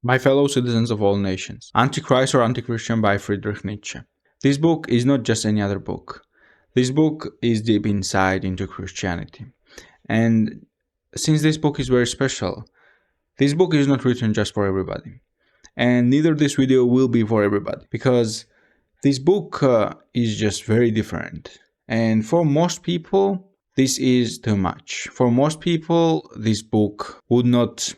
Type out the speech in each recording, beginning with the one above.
My fellow citizens of all nations. Antichrist or Antichristian by Friedrich Nietzsche. This book is not just any other book. This book is deep insight into Christianity. And since this book is very special, this book is not written just for everybody. And neither this video will be for everybody, because this book is just very different. And for most people, this is too much. For most people, this book would not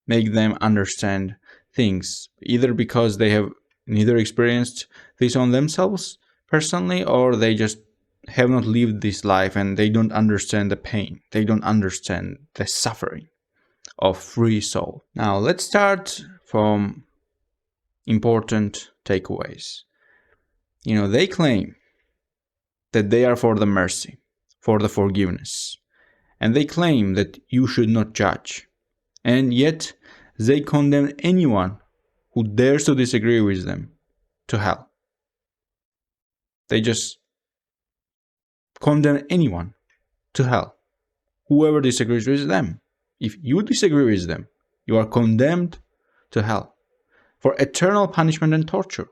make them understand things, either because they have neither experienced this on themselves personally, or they just have not lived this life and they don't understand the pain. They don't understand the suffering of free soul. Now, let's start from important takeaways. They claim that they are for the mercy, for the forgiveness, and they claim that you should not judge. And yet, they condemn anyone who dares to disagree with them to hell. They just condemn anyone to hell. Whoever disagrees with them. If you disagree with them, you are condemned to hell for eternal punishment and torture.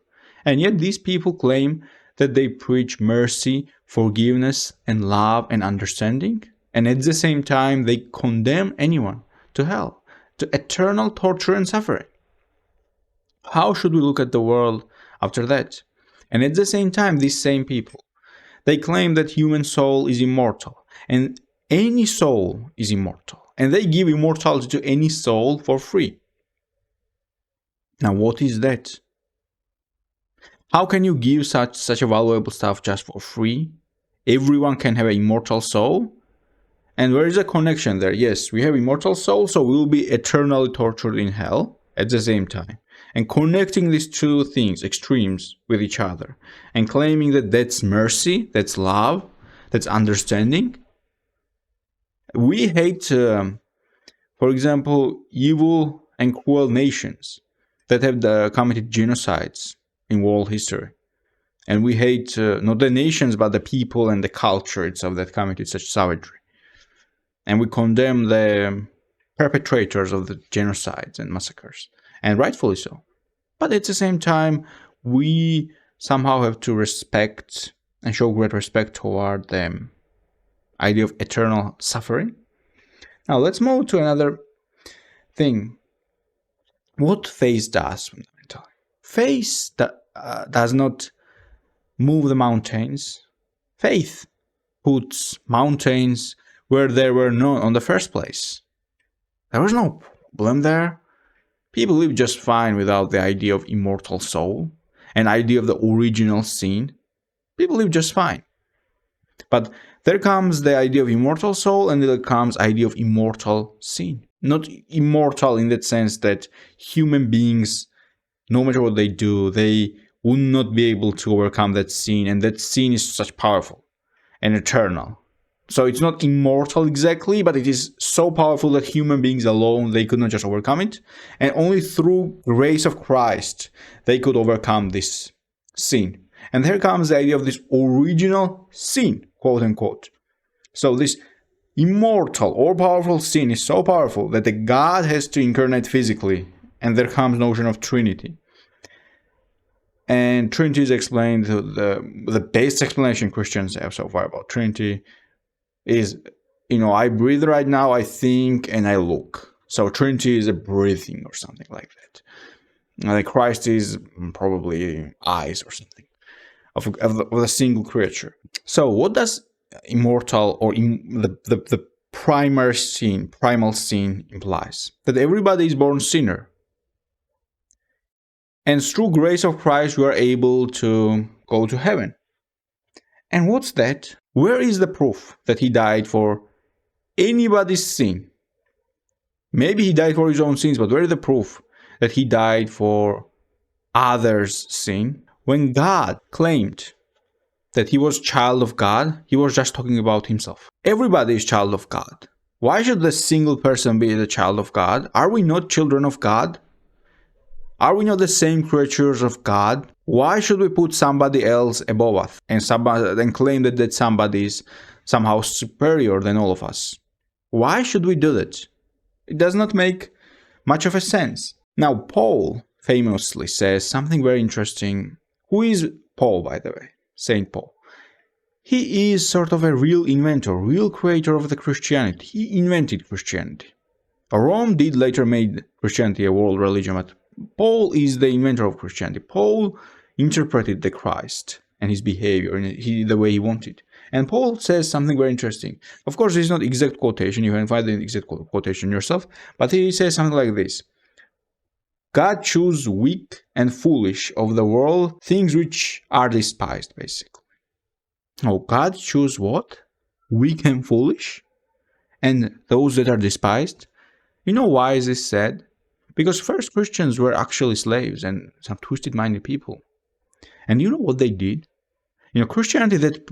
And yet these people claim that they preach mercy, forgiveness, and love and understanding. And at the same time, they condemn anyone to hell, to eternal torture and suffering. How should we look at the world after that? And at the same time, these same people, they claim that human soul is immortal, and any soul is immortal, and they give immortality to any soul for free. Now, what is that? How can you give such a valuable stuff just for free? Everyone can have an immortal soul? And where is the connection there? Yes, we have immortal soul, so we will be eternally tortured in hell at the same time. And connecting these two things, extremes, with each other, and claiming that that's mercy, that's love, that's understanding. We hate, for example, evil and cruel nations that have committed genocides in world history. And we hate not the nations, but the people and the culture itself that committed such savagery. And we condemn the perpetrators of the genocides and massacres, and rightfully so. But at the same time, we somehow have to respect and show great respect toward the idea of eternal suffering. Now, let's move to another thing. What faith does fundamentally? Faith does not move the mountains. Faith puts mountains where there were none on the first place. There was no problem there. People live just fine without the idea of immortal soul, an idea of the original sin. People live just fine. But there comes the idea of immortal soul, and there comes the idea of immortal sin. Not immortal in that sense that human beings, no matter what they do, they would not be able to overcome that sin, and that sin is such powerful and eternal. So it's not immortal exactly, but it is so powerful that human beings alone, they could not just overcome it. And only through grace of Christ, they could overcome this sin. And here comes the idea of this original sin, quote unquote. So this immortal or powerful sin is so powerful that the God has to incarnate physically. And there comes the notion of Trinity. And Trinity is explained, the best explanation Christians have so far about Trinity is, I breathe right now, I think, and I look. So Trinity is a breathing or something like that. Like Christ is probably eyes or something of a single creature. So what does immortal or the primal sin implies? That everybody is born sinner. And through grace of Christ, we are able to go to heaven. And what's that? Where is the proof that he died for anybody's sin? Maybe he died for his own sins, but where is the proof that he died for others' sin? When God claimed that he was child of God, he was just talking about himself. Everybody is child of God. Why should the single person be the child of God? Are we not children of God? Are we not the same creatures of God? Why should we put somebody else above us and claim that somebody is somehow superior than all of us? Why should we do that? It does not make much of a sense. Now, Paul famously says something very interesting. Who is Paul, by the way? Saint Paul. He is sort of a real inventor, real creator of the Christianity. He invented Christianity. Rome did later make Christianity a world religion, but Paul is the inventor of Christianity. Paul interpreted the Christ and his behavior and the way he wanted. And Paul says something very interesting. Of course, it's not exact quotation. You can find the exact quotation yourself. But he says something like this. God chose weak and foolish of the world, things which are despised, basically. Oh, God chose what? Weak and foolish? And those that are despised? You know why is this said? Because first Christians were actually slaves and some twisted-minded people. And you know what they did? Christianity that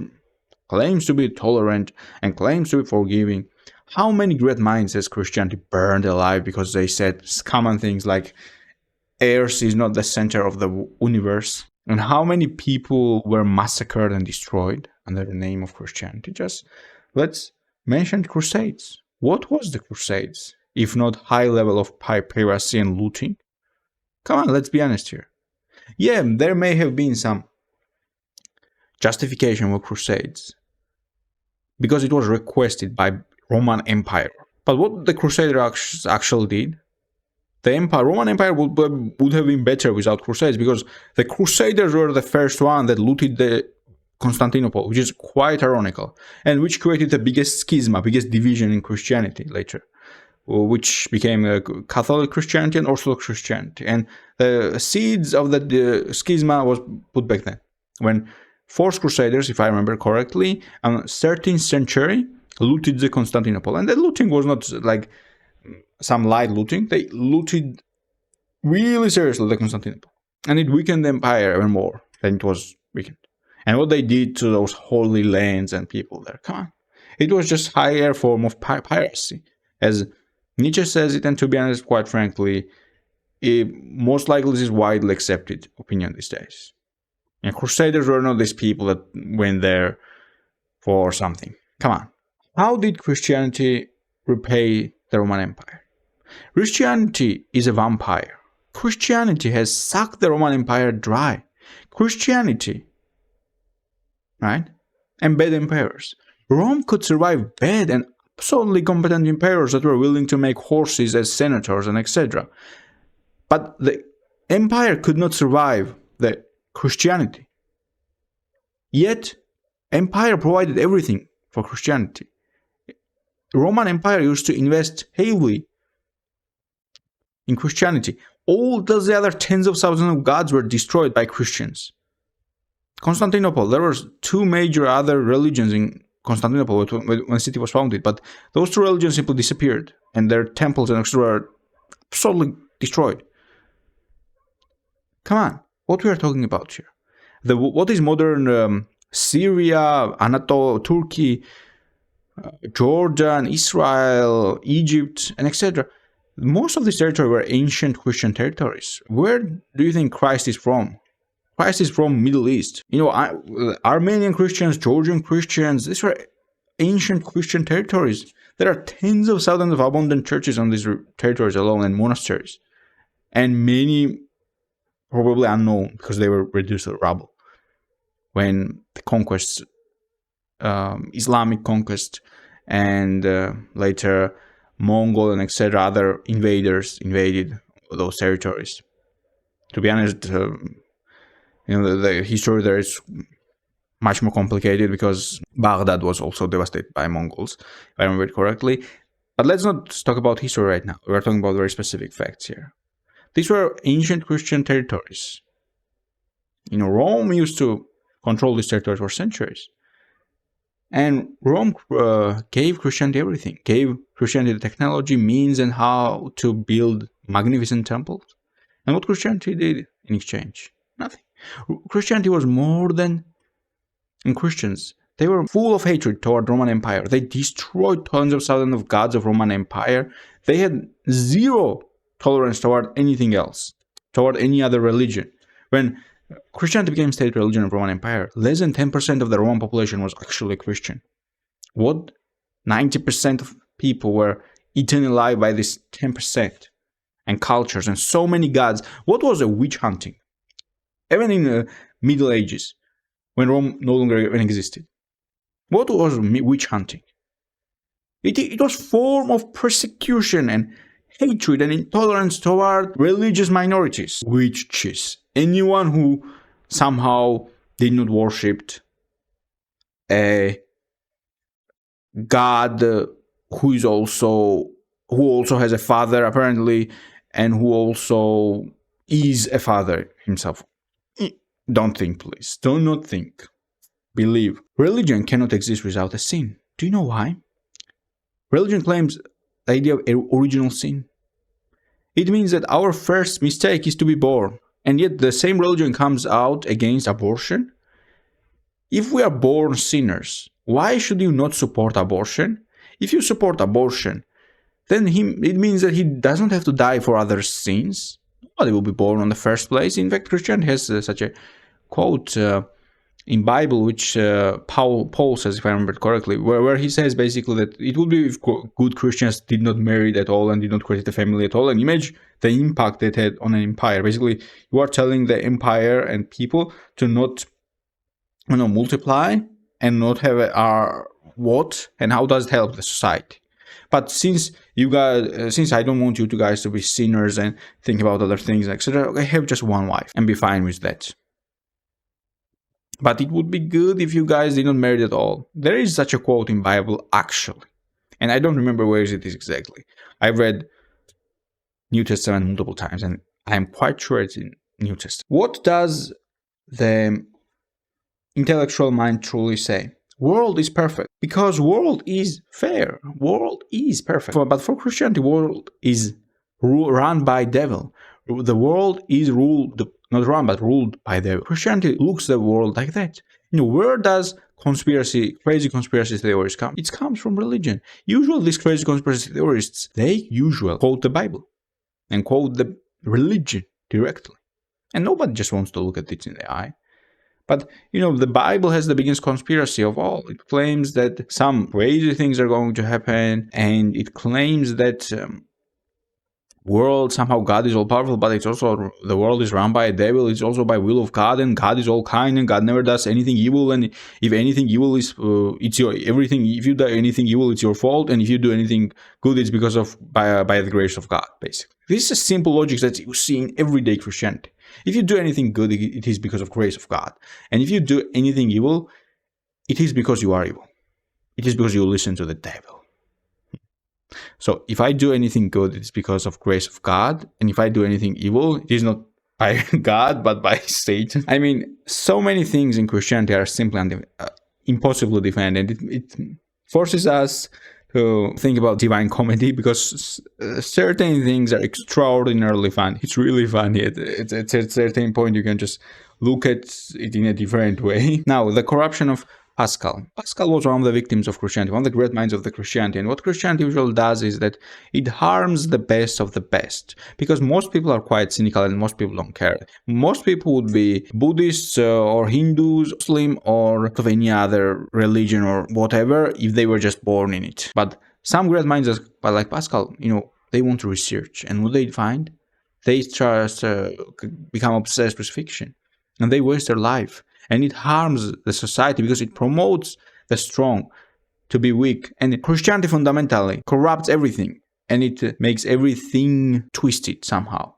claims to be tolerant and claims to be forgiving, how many great minds has Christianity burned alive because they said common things like Earth is not the center of the universe? And how many people were massacred and destroyed under the name of Christianity? Just let's mention Crusades. What was the Crusades, if not high level of piracy and looting? Come on, let's be honest here. Yeah, there may have been some justification for Crusades because it was requested by Roman Empire. But what the Crusaders actually did, the Roman Empire would have been better without Crusades, because the Crusaders were the first one that looted the Constantinople, which is quite ironical, and which created the biggest schisma, biggest division in Christianity later, which became Catholic Christianity and Orthodox Christianity. And the seeds of that schisma was put back then, when Fourth Crusaders, if I remember correctly, in the 13th century, looted the Constantinople. And the looting was not like some light looting. They looted really seriously the Constantinople. And it weakened the empire even more than it was weakened. And what they did to those holy lands and people there, come on. It was just higher form of piracy. As Nietzsche says it, and to be honest, quite frankly, most likely this is widely accepted opinion these days. And Crusaders were not these people that went there for something. Come on. How did Christianity repay the Roman Empire? Christianity is a vampire. Christianity has sucked the Roman Empire dry. Christianity, right? And bad emperors. Rome could survive bad and absolutely competent emperors that were willing to make horses as senators and etc. But the empire could not survive the Christianity. Yet, empire provided everything for Christianity. The Roman Empire used to invest heavily in Christianity. All the other tens of thousands of gods were destroyed by Christians. Constantinople, there were two major other religions in Constantinople when the city was founded, but those two religions simply disappeared, and their temples and etc. were absolutely destroyed. Come on, what we are talking about here? What is modern Syria, Anatolia, Turkey, Jordan, Israel, Egypt, and etc. Most of this territory were ancient Christian territories. Where do you think Christ is from? Christ is from Middle East. Armenian Christians, Georgian Christians, these were ancient Christian territories. There are tens of thousands of abundant churches on these territories alone, and monasteries. And many probably unknown because they were reduced to rubble when the conquest, Islamic conquest, and later Mongol and etc. other invaders invaded those territories. To be honest, the history there is much more complicated because Baghdad was also devastated by Mongols, if I remember it correctly. But let's not talk about history right now. We're talking about very specific facts here. These were ancient Christian territories. Rome used to control these territories for centuries. And Rome gave Christianity everything. Gave Christianity the technology, means, and how to build magnificent temples. And what Christianity did in exchange? Nothing. Christianity was more than Christians. They were full of hatred toward Roman Empire. They destroyed tons of thousands of gods of Roman Empire. They had zero tolerance toward anything else, toward any other religion. When Christianity became state religion of Roman Empire, less than 10% of the Roman population was actually Christian. What? 90% of people were eaten alive by this 10%. and cultures and so many gods. What was a witch hunting? Even in the Middle Ages, when Rome no longer even existed. What was witch hunting? It was form of persecution and hatred and intolerance toward religious minorities. Witches. Anyone who somehow did not worship a god who also has a father apparently, and who also is a father himself. Don't think, please. Do not think. Believe. Religion cannot exist without a sin. Do you know why? Religion claims the idea of original sin. It means that our first mistake is to be born, and yet the same religion comes out against abortion. If we are born sinners, why should you not support abortion? If you support abortion, then it means that he doesn't have to die for other sins. Nobody will be born in the first place. In fact, Christianity has such a quote in Bible, which Paul says, if I remember correctly, where he says basically that it would be if good Christians did not marry at all and did not create a family at all. And imagine the impact that had on an empire. Basically, you are telling the empire and people to not multiply and not have what, and how does it help the society? But since I don't want you guys to be sinners and think about other things, etc., I have just one wife and be fine with that. But it would be good if you guys did not marry at all. There is such a quote in Bible, actually. And I don't remember where it is exactly. I've read New Testament multiple times, and I'm quite sure it's in New Testament. What does the intellectual mind truly say? World is perfect. Because world is fair. World is perfect. But for Christianity, world is run by devil. The world is ruled, not run, but ruled by devil. Christianity looks the world like that. Where does crazy conspiracy theories come? It comes from religion. Usually these crazy conspiracy theorists, they usually quote the Bible and quote the religion directly. And nobody just wants to look at it in the eye. But, the Bible has the biggest conspiracy of all. It claims that some crazy things are going to happen, and it claims that world, somehow God is all powerful, but it's also the world is run by a devil. It's also by will of God, and God is all kind, and God never does anything evil. And if anything evil is, it's your everything. If you do anything evil, it's your fault, and if you do anything good, it's because of by the grace of God. Basically, this is a simple logic that you see in everyday Christianity. If you do anything good, it is because of grace of God, and if you do anything evil, it is because you are evil. It is because you listen to the devil. So if I do anything good, it's because of grace of God. And if I do anything evil, it is not by God, but by Satan. I mean, so many things in Christianity are simply impossible to defend. And it forces us to think about divine comedy, because certain things are extraordinarily fun. It's really funny. At a certain point, you can just look at it in a different way. Now, the corruption of Pascal. Pascal was one of the victims of Christianity, one of the great minds of the Christianity. And what Christianity usually does is that it harms the best of the best, because most people are quite cynical and most people don't care. Most people would be Buddhists or Hindus, Muslim, or of any other religion or whatever if they were just born in it. But some great minds like Pascal, they want to research. And what they find? They just become obsessed with fiction. And they waste their life. And it harms the society because it promotes the strong to be weak. And Christianity fundamentally corrupts everything, and it makes everything twisted somehow.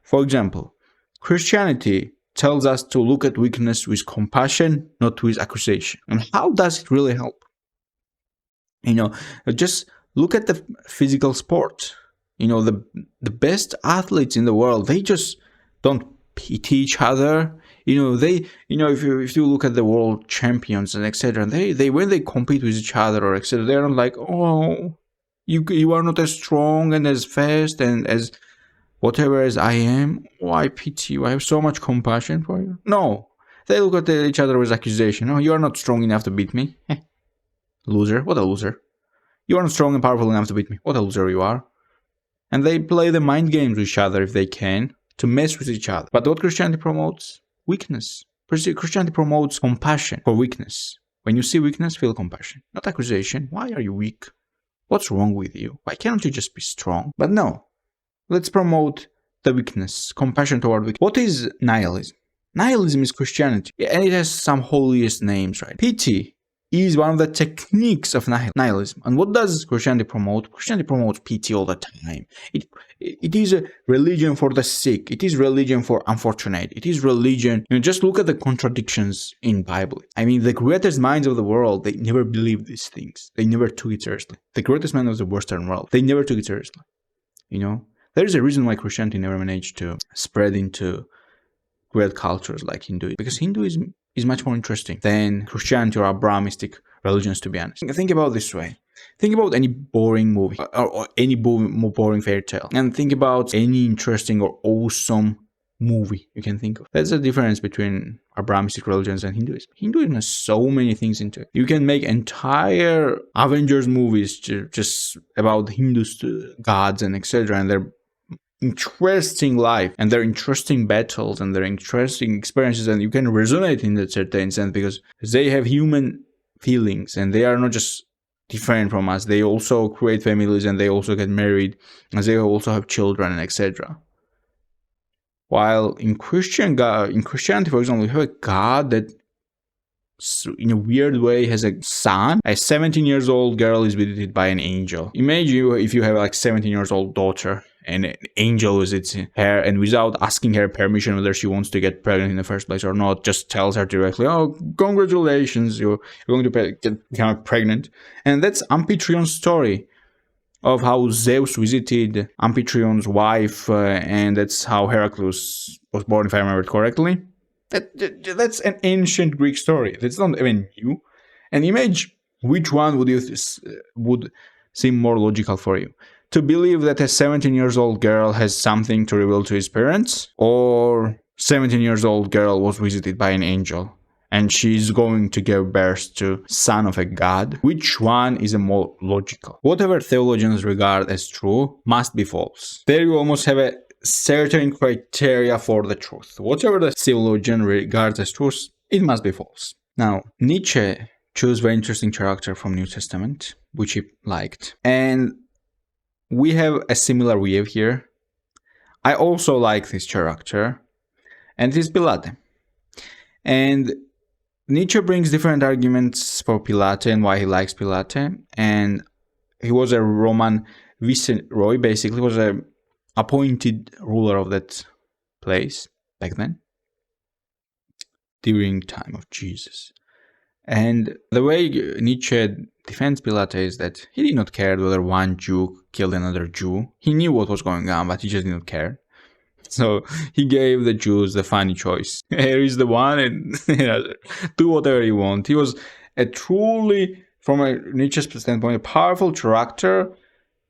For example, Christianity tells us to look at weakness with compassion, not with accusation. And how does it really help? Just look at the physical sport. The best athletes in the world, they just don't pity each other. If you look at the world champions and etc., they when they compete with each other or etc., they're not like, oh, you are not as strong and as fast and as whatever as I am. Oh, I pity you. I have so much compassion for you. No, they look at each other with accusation. Oh, you are not strong enough to beat me. Loser. What a loser. You are not strong and powerful enough to beat me. What a loser you are. And they play the mind games with each other if they can, to mess with each other. But what Christianity promotes? Weakness. Christianity promotes compassion for weakness. When you see weakness, feel compassion, not accusation. Why are you weak? What's wrong with you? Why can't you just be strong? But no. Let's promote the weakness, compassion toward weakness. What is nihilism? Nihilism is Christianity, and it has some holiest names, right? Pity is one of the techniques of nihilism. And what does Christianity promote? Christianity promotes pity all the time. It is a religion for the sick. It is religion for unfortunate. It is religion. Just look at the contradictions in Bible. I mean, the greatest minds of the world, they never believed these things. They never took it seriously. The greatest men of the Western world, they never took it seriously. There's a reason why Christianity never managed to spread into great cultures like Hinduism, because Hinduism is much more interesting than Christianity or Abrahamistic religions, to be honest. Think about it this way. Think about any boring movie or any boring fairy tale, and think about any interesting or awesome movie you can think of. That's the difference between Abrahamistic religions and Hinduism. Hinduism has so many things into it. You can make entire Avengers movies just about Hindus gods and etc. and their interesting life and their interesting battles and their interesting experiences, and you can resonate in that certain sense because they have human feelings and they are not just different from us. They also create families and they also get married and they also have children and etc. While in Christianity, for example, you have a God that in a weird way has a son. A 17 years old girl is visited by an angel. Imagine if you have like 17 years old daughter and an angel visits her, and without asking her permission whether she wants to get pregnant in the first place or not, just tells her directly, "Oh, congratulations, you're going to become pregnant." And that's Amphitrion's story of how Zeus visited Amphitrion's wife, and that's how Heracles was born, if I remember it correctly. That's an ancient Greek story. That's not even new. And imagine which one would seem more logical for you. To believe that a 17 years old girl has something to reveal to his parents, or 17 years old girl was visited by an angel and she's going to give birth to son of a god. Which one is more logical? Whatever theologians regard as true must be false. There you almost have a certain criteria for the truth. Whatever the theologian regards as truth, it must be false. Now, Nietzsche chose a very interesting character from New Testament, which he liked. And we have a similar wave here. I also like this character, and it is Pilate. And Nietzsche brings different arguments for Pilate and why he likes Pilate. And he was a Roman viceroy, basically, was a appointed ruler of that place back then, during time of Jesus. And the way Nietzsche defends Pilate is that he did not care whether one Jew killed another Jew. He knew what was going on, but he just did not care. So he gave the Jews the funny choice. Here is the one, and do whatever you want. He was a truly, from a Nietzsche's standpoint, a powerful character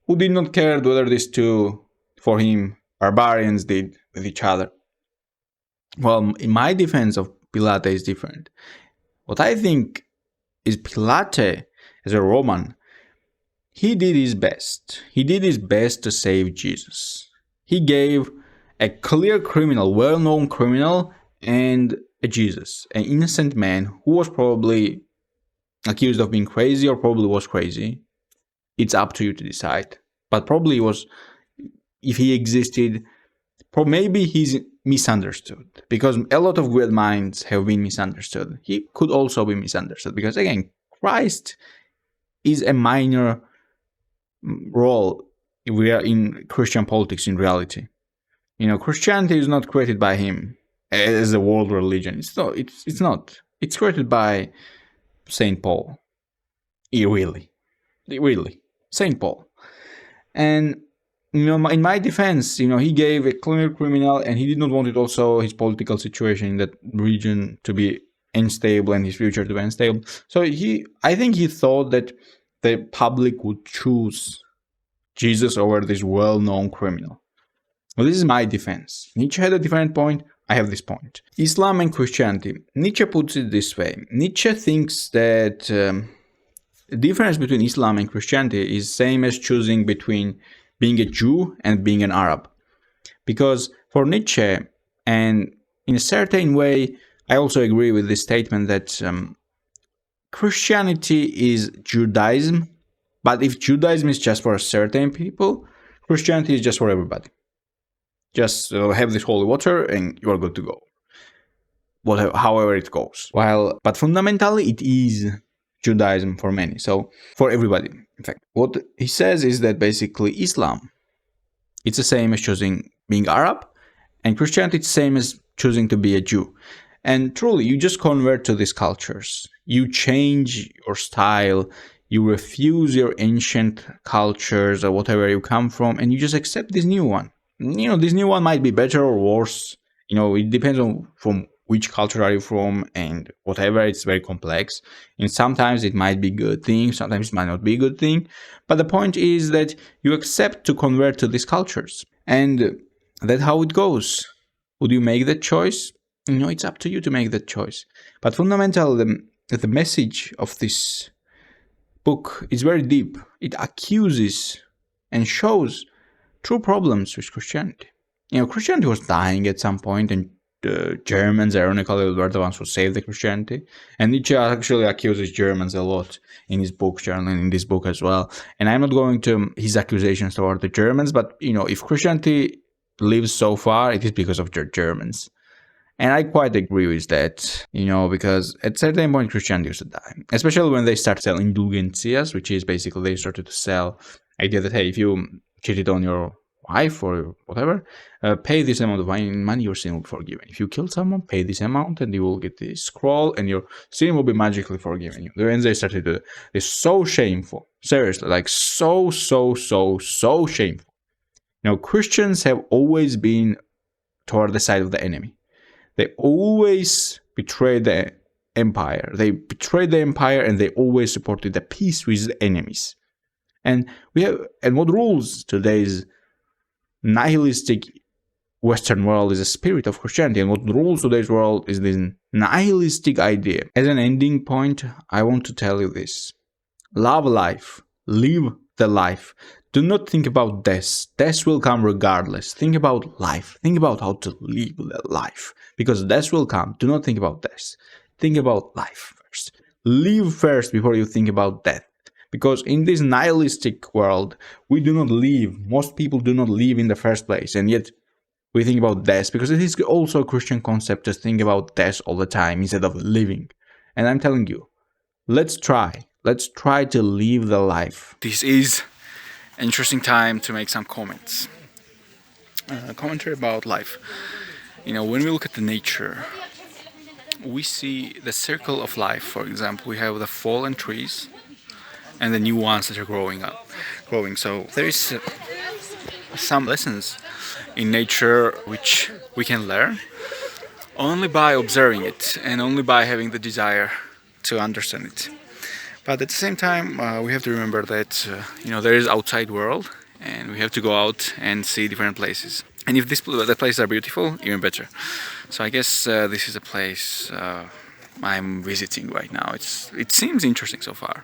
who did not care whether these two, for him, barbarians did with each other. Well, in my defense of Pilate is different. What I think is Pilate, as a Roman, he did his best. He did his best to save Jesus. He gave a clear criminal, well-known criminal, and a Jesus, an innocent man who was probably accused of being crazy or probably was crazy. It's up to you to decide. But probably was, if he existed, maybe he's misunderstood. Because a lot of great minds have been misunderstood. He could also be misunderstood. Because again, Christ is a minor role in Christian politics in reality. Christianity is not created by him as a world religion. It's not. It's created by Saint Paul. Really. Saint Paul. And, in my defense, he gave a clear criminal, and he did not want it also his political situation in that region to be unstable and his future to be unstable. So I think he thought that the public would choose Jesus over this well-known criminal. Well, this is my defense. Nietzsche had a different point. I have this point. Islam and Christianity. Nietzsche puts it this way. Nietzsche thinks that the difference between Islam and Christianity is same as choosing between being a Jew and being an Arab. Because for Nietzsche, and in a certain way, I also agree with this statement that Christianity is Judaism, but if Judaism is just for certain people, Christianity is just for everybody. Just have this holy water and you are good to go. Whatever, however it goes. But fundamentally, it is Judaism for many. So for everybody, in fact, what he says is that basically Islam, it's the same as choosing being Arab, and Christianity it's the same as choosing to be a Jew. And truly, you just convert to these cultures. You change your style. You refuse your ancient cultures or whatever you come from, and you just accept this new one. This new one might be better or worse. It depends on from which culture are you from and whatever. It's very complex. And sometimes it might be a good thing, sometimes it might not be a good thing. But the point is that you accept to convert to these cultures. And that's how it goes. Would you make that choice? It's up to you to make that choice. But fundamentally, the message of this book is very deep. It accuses and shows true problems with Christianity. Christianity was dying at some point, and the Germans, ironically, were the ones who saved the Christianity. And Nietzsche actually accuses Germans a lot in his book, and in this book as well. And I'm not going to his accusations toward the Germans, but if Christianity lives so far, it is because of the Germans. And I quite agree with that, because at a certain point Christianity used to die. Especially when they start selling indulgencias, which is basically they started to sell idea that, hey, if you cheated on your wife or whatever, pay this amount of money, your sin will be forgiven. If you killed someone, pay this amount and you will get this scroll and your sin will be magically forgiven you. And they started to do it's so shameful. Seriously, like so shameful. Christians have always been toward the side of the enemy. They always betrayed the empire. They betrayed the empire and they always supported the peace with the enemies. And what rules today's nihilistic Western world is the spirit of Christianity. And what rules today's world is this nihilistic idea. As an ending point, I want to tell you this. Love life. Live the life. Do not think about death. Death will come regardless. Think about life. Think about how to live the life. Because death will come. Do not think about death. Think about life first. Live first before you think about death. Because in this nihilistic world, we do not live. Most people do not live in the first place. And yet, we think about death. Because it is also a Christian concept to think about death all the time instead of living. And I'm telling you, let's try. Let's try to live the life. This is an interesting time to make some comments. Commentary about life. When we look at the nature, we see the circle of life. For example, we have the fallen trees and the new ones that are growing. So there is some lessons in nature which we can learn only by observing it and only by having the desire to understand it. But at the same time, we have to remember that there is outside world, and we have to go out and see different places. And if the places are beautiful, even better. So I guess this is a place I'm visiting right now. It seems interesting so far.